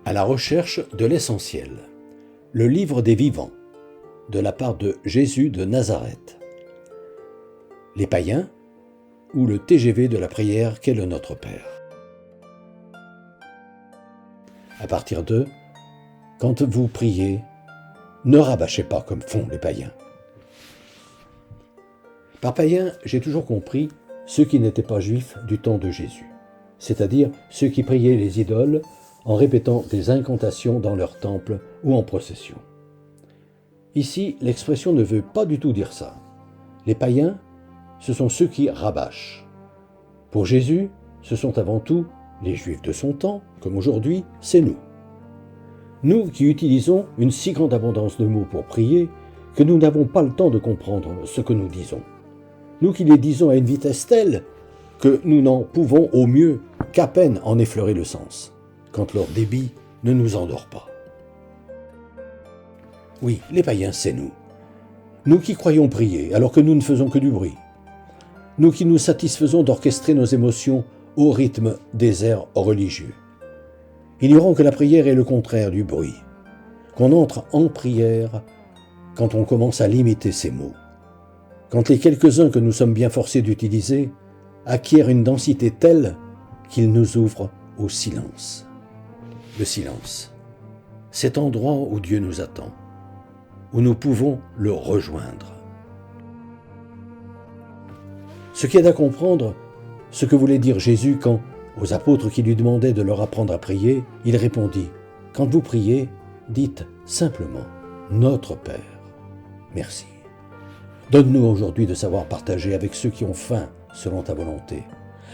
À la recherche de l'essentiel. Le livre des vivants, de la part de Jésus de Nazareth. Les païens ou le TGV de la prière qu'est le Notre Père. À partir de « Quand vous priez, ne rabâchez pas comme font les païens ». Par païens, j'ai toujours compris ceux qui n'étaient pas juifs du temps de Jésus, c'est-à-dire ceux qui priaient les idoles en répétant des incantations dans leur temple ou en procession. Ici, l'expression ne veut pas du tout dire ça. Les païens, ce sont ceux qui rabâchent. Pour Jésus, ce sont avant tout les Juifs de son temps, comme aujourd'hui, c'est nous. Nous qui utilisons une si grande abondance de mots pour prier que nous n'avons pas le temps de comprendre ce que nous disons. Nous qui les disons à une vitesse telle que nous n'en pouvons au mieux qu'à peine en effleurer le sens, quand leur débit ne nous endort pas. Oui, les païens, c'est nous. Nous qui croyons prier alors que nous ne faisons que du bruit. Nous qui nous satisfaisons d'orchestrer nos émotions au rythme des airs religieux. Ignorons que la prière est le contraire du bruit, qu'on entre en prière quand on commence à limiter ses mots, quand les quelques-uns que nous sommes bien forcés d'utiliser acquièrent une densité telle qu'ils nous ouvrent au silence. Le silence, cet endroit où Dieu nous attend, où nous pouvons le rejoindre. Ce qui aide à comprendre ce que voulait dire Jésus quand, aux apôtres qui lui demandaient de leur apprendre à prier, il répondit « Quand vous priez, dites simplement « Notre Père ». Merci. Donne-nous aujourd'hui de savoir partager avec ceux qui ont faim selon ta volonté.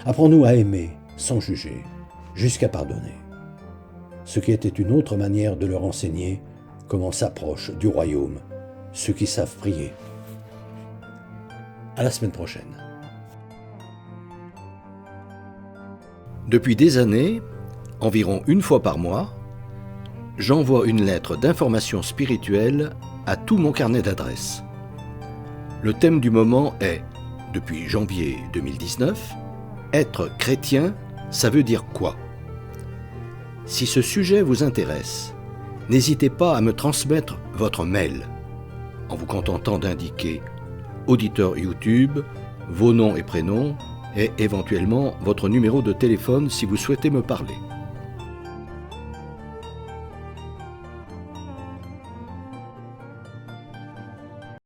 Apprends-nous à aimer sans juger, jusqu'à pardonner. Ce qui était une autre manière de leur enseigner comment s'approchent du royaume ceux qui savent prier. À la semaine prochaine. Depuis des années, environ une fois par mois, j'envoie une lettre d'information spirituelle à tout mon carnet d'adresses. Le thème du moment est, depuis janvier 2019, « Être chrétien, ça veut dire quoi ?» Si ce sujet vous intéresse, n'hésitez pas à me transmettre votre mail en vous contentant d'indiquer auditeur YouTube, vos noms et prénoms et éventuellement votre numéro de téléphone si vous souhaitez me parler.